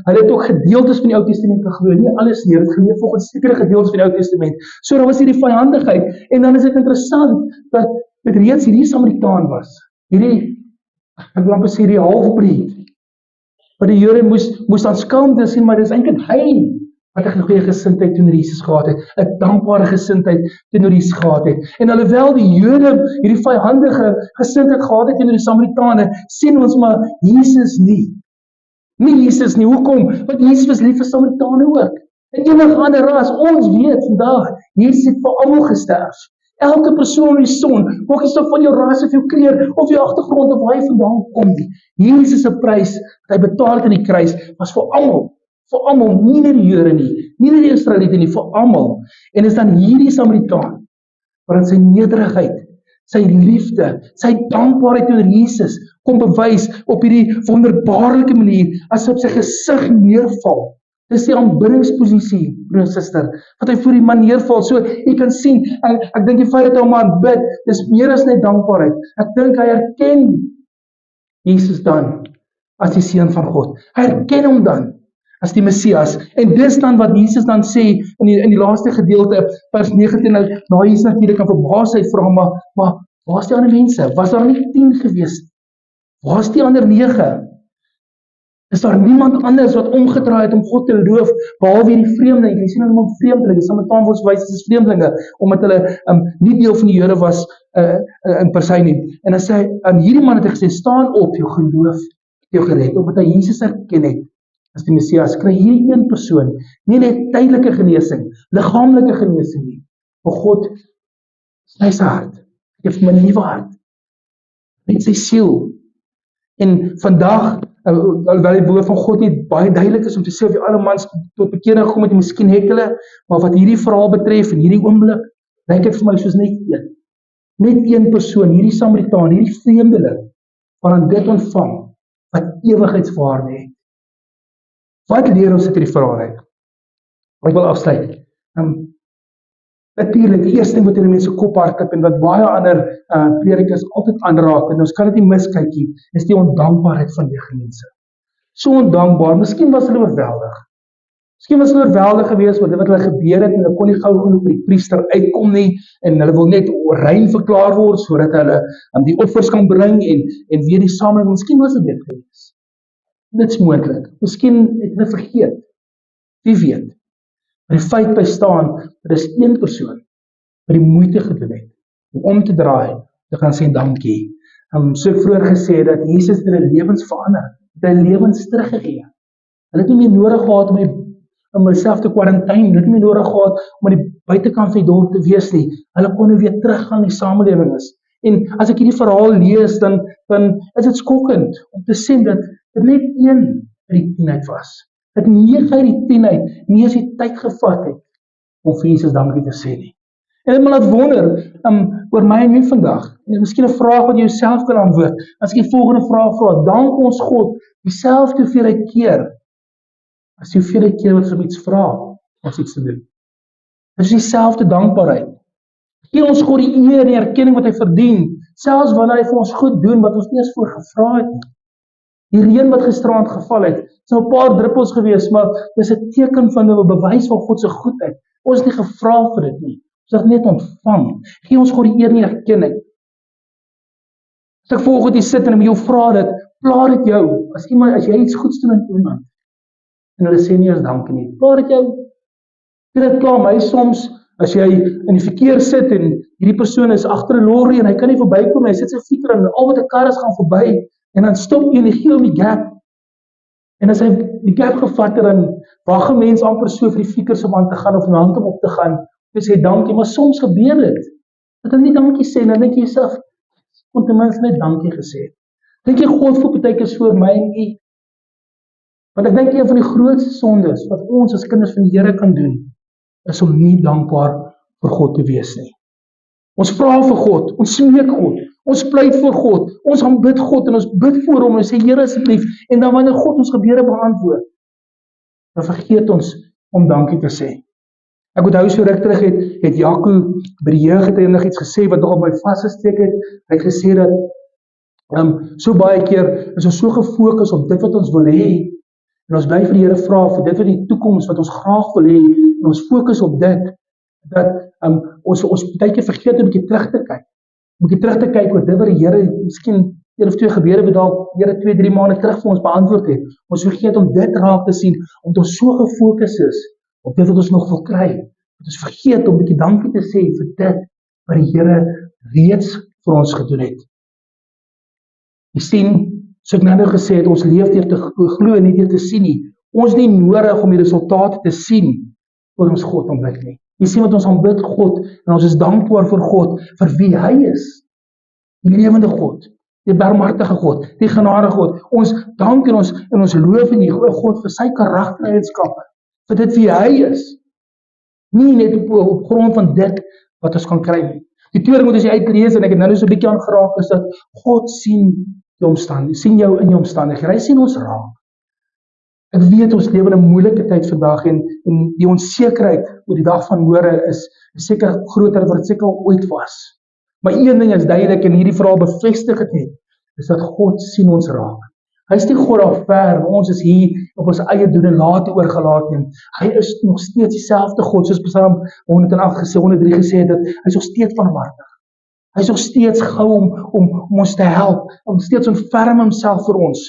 Hulle het ook gedeeltes van die Ou Testament geglo, nie alles nie, dit geleef volgens sekere gedeeltes van die Ou Testament. So daar was hierdie vyhandigheid, en dan is dit interessant dat dit reeds hierdie Samaritaan was. Ek wil amper sê hierdie halfbreed, wat die Jode moes aanskou sien, maar dis eintlik hy wat 'n goeie gesindheid teenoor Jesus gehad het, 'n dankbare gesindheid teenoor Jesus gehad het. En alhoewel die Jode hierdie vyhandige gesindheid gehad het teenoor die Samaritane, sien ons maar Jesus nie. Nie Jesus nie. Hoekom? Want Jesus was lief vir Samaritane ook. En enige ander ras, ons weet vandag, Jesus het vir almal gesterf. Elke persoon in die son, maak nie saak van jou ras of jou kleur of jou agtergrond of waar jy vandaan kom nie. Jesus se prys wat hy betaal het aan die kruis was vir almal, nie net die Jode nie, nie net die Israeliete nie, vir almal. En is dan hierdie Samaritaan wat in sy nederigheid, sy liefde, sy dankbaarheid teenoor Jesus kom bewys op hierdie wonderbaarlike manier as hy op sy gesig neerval. Dis die aanbiddingsposisie, broer en suster, wat hy voor die man neerval. So, jy kan sien, ek dink die feit dat hy hom aanbid, dis meer as net dankbaarheid. Ek dink hy herken Jesus dan as die Seun van God. Hy herken hom dan as die Messias. En dis dan wat Jesus dan sê in die laaste gedeelte, vers 19, na Jesus natuurlik kan verbaas hy vra, maar waar is die ander mense? Was daar nie 10 gewees? Waar is die ander 9? Is daar niemand anders wat omgedraai het om God te loof, behalwe hierdie vreemdeling? Jy sien hulle om vreemdelinge, die Samaritaan word verwys as vreemdelinge, omdat hulle nie deel van die Jode was in per se nie. En dan sê hy, hierdie man het hy gesê, staan op, jou geloof het jou gered, omdat hy Jesus herken het as die Messias. Kry hierdie een persoon, nie net tydelike genesing, liggaamlike genesing nie, maar God sny sy hart, hy gee hom 'n nuwe hart, met sy siel. En vandag, alhoewel die woord van God nie baie duidelik is om te sê of die alle mans tot bekering gekom het, miskien het hulle, maar wat hierdie verhaal betref, in hierdie oomblik, lyk dit vir my soos net een persoon, hierdie Samaritaan, hierdie vreemdeling, waaraan dit ontvang, wat ewigheidswaarde het. Wat leer ons uit hierdie verhaal uit? Ek wil afsluit. Natuurlik, die eerste ding wat in die mense kop hardloop en wat baie ander predikers altyd aanraak, en ons kan dit nie miskyk nie, is die ondankbaarheid van die mense. So ondankbaar, miskien was hulle oorweldig. Miskien was hulle oorweldig geweest oor dit wat hulle gebeur het, en hulle kon nie gou genoeg by die priester uitkom nie, en hulle wil net rein verklaar word, sodat hulle die offers kan bring, en weer die sameling, miskien was dit geweest. Dit is moontlik. Miskien het hulle vergeet. Wie weet. Maar die feit bestaan, dat is een persoon wat die moeite gedoen het om te draai, te gaan sê dankie. So ek vroeër gesê dat Jesus het hulle lewens verander, het hulle lewens teruggegee. Hulle het nie meer nodig gehad om homself te kwarantyne, hulle het nie meer nodig gehad om aan die buitekant van die dorp te wees nie. Hulle kon weer teruggaan in die samelewing is. En as ek hierdie verhaal lees, dan is dit skokkend om te sien dat dit net een uit die 10 uit was. Dat 9 uit die 10 uit nie eens die tyd gevat het om vir Jesus dankie te sê nie. En dit my laat wonder oor my en jou vandag. En miskien 'n vraag wat jy jouself kan antwoord. As ek die volgende vraag vra, dank ons God dieselfde hoeveelheid keer as die hoeveelheid keer wat ons om iets vra, ons iets te doen. Dit is dieselfde dankbaarheid. Gee ons God die eer en die erkenning wat hy verdien, selfs wanneer hy vir ons goed doen wat ons nie eens voor gevra het nie. Die reën wat gisterand geval het, is nou 'n paar druppels gewees, maar dis 'n teken van 'n bewys van God se goedheid. Ons het nie gevra vir dit nie. Ons het net ontvang. Gee ons God die eer en die erkenning. As ek volgende hier sit en met jou vra dit, pla dit jou, as jy iets goeds doen aan iemand, en hulle sê nie eens dankie nie, pla dit jou. Dit pla my soms, as jy in die verkeer sit en hierdie persoon is agter 'n lorry en hy kan nie verbykom nie, hy sit sy fiets en al wat 'n kar is gaan verby, en dan stop jy en hy gee hom die gap. En as hy die gap gevat het, dan wag 'n mens amper so vir die flikker se man te gaan of 'n hand op te gaan, en sê dankie, maar soms gebeur dit. Dat hulle nie dankie sê, en dan dink jy jouself, kon ten minste net dankie gesê. Dink jy God voel partykeer so vir my en u? Want ek dink een van die grootste sondes wat ons as kinders van die Here kan doen, is om nie dankbaar vir God te wees nie. Ons vra vir God, ons smeek God, ons pleit vir God, ons aanbid God en ons bid vir hom en ons sê Here asseblief, en dan wanneer God ons gebede beantwoord, dan vergeet ons om dankie te sê. Ek onthou so ruk terug het Jaco by die jeug het hy nog iets gesê wat nog op my vasgesteek het. Hy het gesê dat so baie keer is ons so gefokus op dit wat ons wil hê en ons bly vir die Here vra vir dit wat die toekoms wat ons graag wil hê en ons fokus op dit dat ons baie keer vergeet om 'n bietjie terug te kyk. 'n bietjie terug te kyk oor dit wat die Here miskien 1 of 2 gebede wat dalk Here 2-3 maande terug vir ons beantwoord het. Ons vergeet om dit raak te sien omdat ons so gefokus is op dit wat ons nog wil kry. Dat ons vergeet om 'n bietjie dankie te sê vir dit wat die Here reeds vir ons gedoen het. Jy sien, so ek nou gesê het, ons leef deur te glo en nie deur te sien nie. Ons het nie nodig om die resultate te sien voor ons God aanbid nie. Jy sien wat ons aanbid God en ons is dankbaar vir God vir wie hy is. Die lewende God, die barmhartige God, die genadige God. Ons dank en ons loof in die God vir sy karaktereienskappe, vir dit wie hy is. Nie net op grond van dit wat ons kan kry nie. Die tweede moet ons uitlees en ek het nou so 'n bietjie aangeraak is dat God sien die omstandighede, sien jou in jou omstandighede. Hy sien ons raak. Ek weet ons lewe in 'n moeilike tyd vandag en die onsekerheid oor die dag van môre is seker groter as wat dit seker ooit was. Maar een ding is duidelik en hierdie verhaal bevestig dit net, is dat God sien ons raak. Hy is nie God daar ver, ons is hier op ons eie doen en late oorgelaat nie. Hy is nog steeds dieselfde God, soos Psalm 103 gesê het, dat hy is nog steeds barmhartig. Hy is nog steeds gou om ons te help, om steeds ontferm homself vir ons,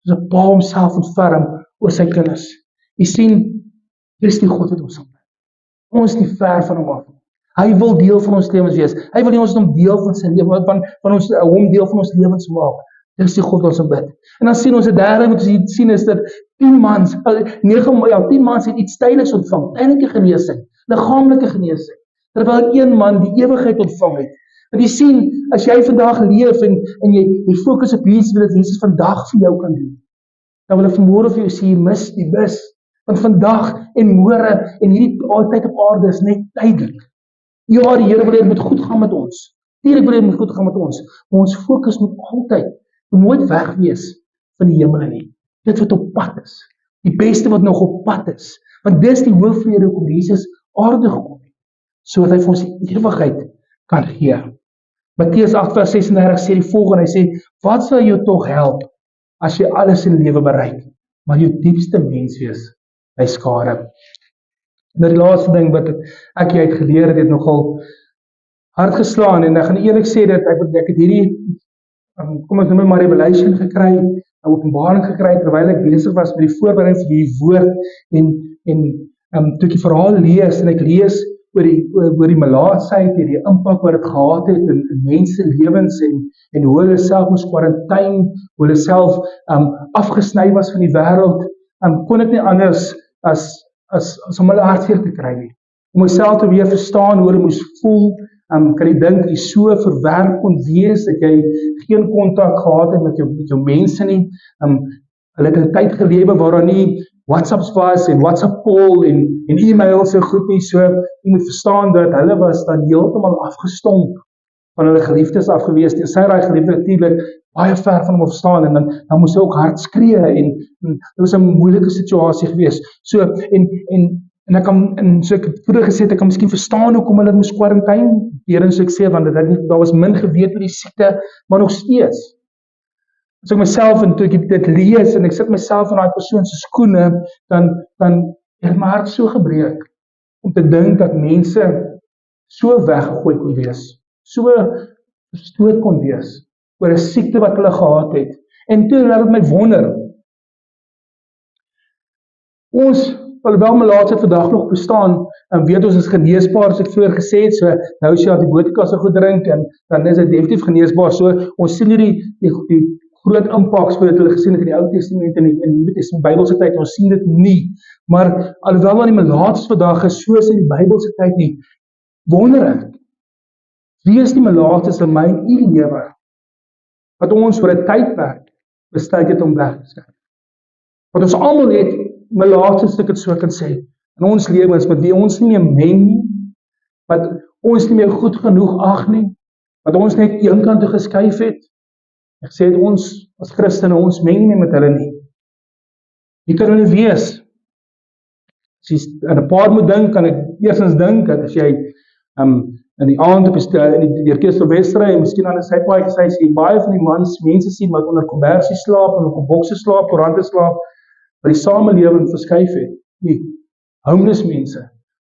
soos 'n pa homself ontferm oor sy kinders. Jy sien, dis die God wat ons aanbid. Ons is nie ver van hom af. Hy wil deel van ons lewens wees. Hy wil nie ons om deel van sy lewe van ons hom deel van ons lewens maak. Dis die God wat ons aanbid. En dan sien ons 'n derde wat ons sien is dat 10 mans het iets tydigs ontvang, tydelike genesing, liggaamlike genesing, terwyl een man die ewigheid ontvang het. Want jy sien, as jy vandag leef en jy fokus op Jesus wat Jesus vandag vir jou kan doen, dan wil ek vanmôre vir jou sê, jy mis die bus. Want vandag en môre en hierdie tyd op aarde is net tydelik. Ja, die Here wil hê dit moet goed gaan met ons. Natuurlik wil hy dit moet goed gaan met ons. Maar ons fokus moet altyd, nooit weg wees van die hemel nie. Dit wat op pad is. Die beste wat nog op pad is. Want dis die hoofrede hoekom Jesus aarde gekom het. Sodat hy vir ons die ewigheid kan gee. Matteus 8:36 sê die volgende, hy sê, wat sal jou tog help as jy alles in lewe bereik, maar jou diepste menswees by skade? Nou die laaste ding wat ek jy het geleer het nogal hard geslaan en ek gaan eerlik sê dat ek het hierdie kom ek noem maar revelation gekry, 'n openbaring gekry terwyl ek besig was met die voorbereiding vir hierdie woord en toe ek die verhaal lees en ek lees oor die melaatsheid en die impak wat dit gehad het in mense lewens en hoe hulle self moes kwarantyne, hoe hulle self afgesny was van die wêreld, kon ek nie anders as om hulle hartseer te kry nie. Om myself te weer verstaan hoe hulle moes voel, kan jy dink jy so verwerk kon wees dat jy geen kontak gehad het met jou mense nie. Hulle het 'n tyd gelewe waar daar nie WhatsApps was en WhatsApp call en e-mail so goed nie, so jy moet verstaan dat hulle was dan heeltemal afgestomp van hulle geliefdes afgewees. En sy raai geliefde natuurlik baie ver van hom verstaan en dan moes hy ook hard skree en dit was 'n moeilike situasie gewees. So en ek kan so ek het vroeër gesê ek kan miskien verstaan hoekom hulle moes kwarantyne weerens ek sê want daar was min geweet oor die siekte, maar nog steeds. As ek myself en toe ek dit lees en ek sit myself in daai persoon se skoene, dan het my hart so gebreek om te dink dat mense so weggegooi kon wees, so gestoot kon wees oor 'n siekte wat hulle gehad het. En toe laat dit my wonder. Ons alhoewel melaatsheid vandag nog bestaan, en weet ons is geneesbaar, as ek vroeër gesê het, so nou as jy antibiotika so goed drink, en dan is dit definitief geneesbaar, so ons sien nie die groot impaks wat hulle gesien het in die Ou Testament en die Nuwe Testament, Bybelse tyd, ons sien dit nie, maar alhoewel aan die melaatsheid vandag is, soos in die Bybelse tyd nie, wonder ek, wie is die melaatsheid in my en u lewe, wat ons vir 'n tydperk besluit het om weg te skryf? Want ons almal het melaatsheid, as ek dit so kan sê, in ons lewens met wie ons nie meer meng nie, wat ons nie meer goed genoeg ag nie, wat ons net een kant toe geskuif het. Ek sê dit, ons as Christene, ons meng nie met hulle nie. Wie kan hulle wees? As jy aan 'n paar moet dink, kan ek eerstens dink dat as jy in die aand op die Orkester Wesrey, miskien aan 'n sypaadjie gesê, as jy baie van die mense sien wat onder kombersie slaap en op bokse slaap, op rande slaap, wat die samelewing verskuif het. Die homeless mense,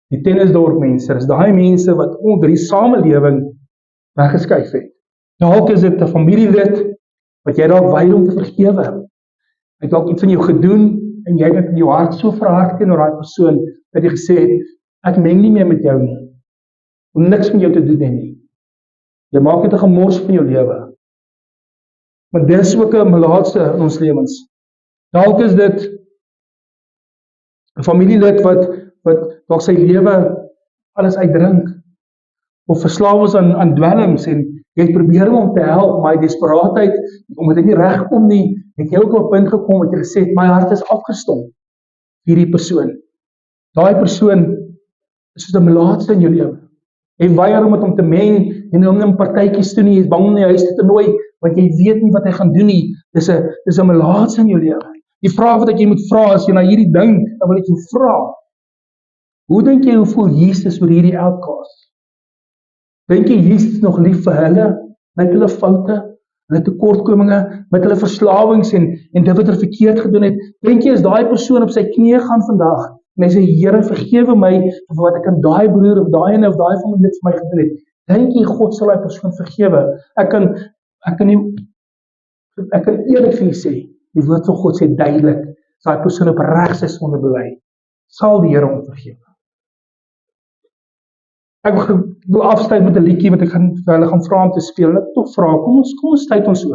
die tennisdorp mense, is daai mense wat onder die samelewing weggeskuif het. Dalk is dit 'n familielid wat jy dalk weier om te vergewe. Hy het dalk iets aan jou gedoen en jy het in jou hart so verhard teenoor daai persoon dat jy gesê het, ek meng nie meer met jou nie. Om niks met jou te doen nie. Jy maak net 'n gemors van jou lewe. Maar dis ook 'n melaatse in ons lewens. Dalk is dit 'n familielid wat dalk sy lewe alles uitdrink, of verslaaf is aan dwelms en jy probeer om te help, maar die desperaatheid, omdat dit nie regkom nie, het jy ook op 'n punt gekom wat jy gesê het, my hart is afgestomp vir hierdie persoon. Daai persoon is soos 'n melaatse in jou lewe. Jy weier om met hom te meng en hom in partytjies toe nie, jy is bang om nie huis te nooi, want jy weet nie wat hy gaan doen nie. Dis 'n melaatse in jou lewe. Die vraag wat jy moet vra as jy na hierdie dink, dan wil ek jou vra, hoe dink jy, hoe voel Jesus oor hierdie outcast? Dink jy Jesus is nog lief vir hulle, met hulle foute, hulle tekortkominge, met hulle verslawings en dit wat hulle verkeerd gedoen het? Dink jy as daai persoon op sy knieë gaan vandag en hy sê, Here, vergewe my vir wat ek aan daai broer of daai ene of daai familie vir my gedoen het? Dink jy God sal daai persoon vergewe? Ek kan eerlik vir julle sê, die woord van God sê duidelik, as daai persoon opreg sy sonde bely, sal die Here hom vergewe. Ek wil afsluit met 'n liedjie wat ek vir hulle gaan vra om te speel. En ek tog vra, kom ons tyd ons so.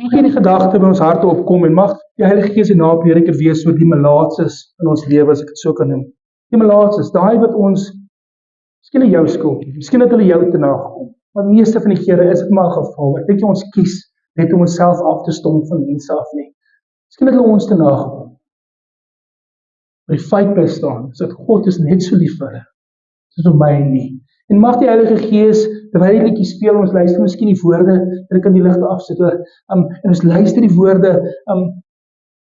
Mag hierdie gedagte by ons harte opkom en mag die Heilige Gees die naprediker wees oor die melaatses in ons lewe, as ek dit so kan noem. Die melaatses, daai wat ons, miskien jou skuld, miskien het hulle jou te nagekom, maar meeste van die kere is dit maar 'n geval. Ek dink ons kies net om onsself af te stomp van mense af nie. Miskien het hulle ons te nagekom. Maar die feit bly staan, is dat God is net so lief vir hulle, soos vir my en nie. En mag die Heilige Gees, terwyl die liedjie speel, ons luister miskien die woorde, dat ek kan die ligte afsit, en ons luister die woorde,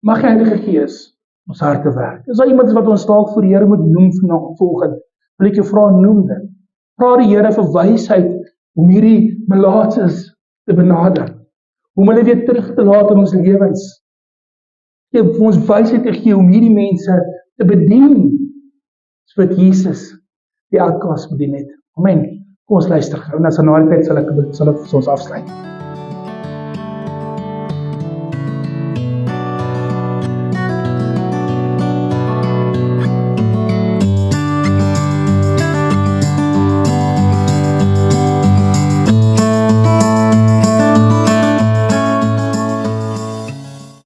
mag die Heilige Gees ons harte werk. Is daar iemand wat ons dalk voor die Here moet noem volgende? Wil ek jou vra, noem dit. Vra die Here vir wysheid om hierdie melaatses te benader, om hulle weer terug te laat in ons lewens. Jy vir ons wysheid te gee om hierdie mense te bedien, sodat Jesus die outcast bedien het. Amen. Kom ons luister gou, en as na die tyd sal ek vir ons afsluit.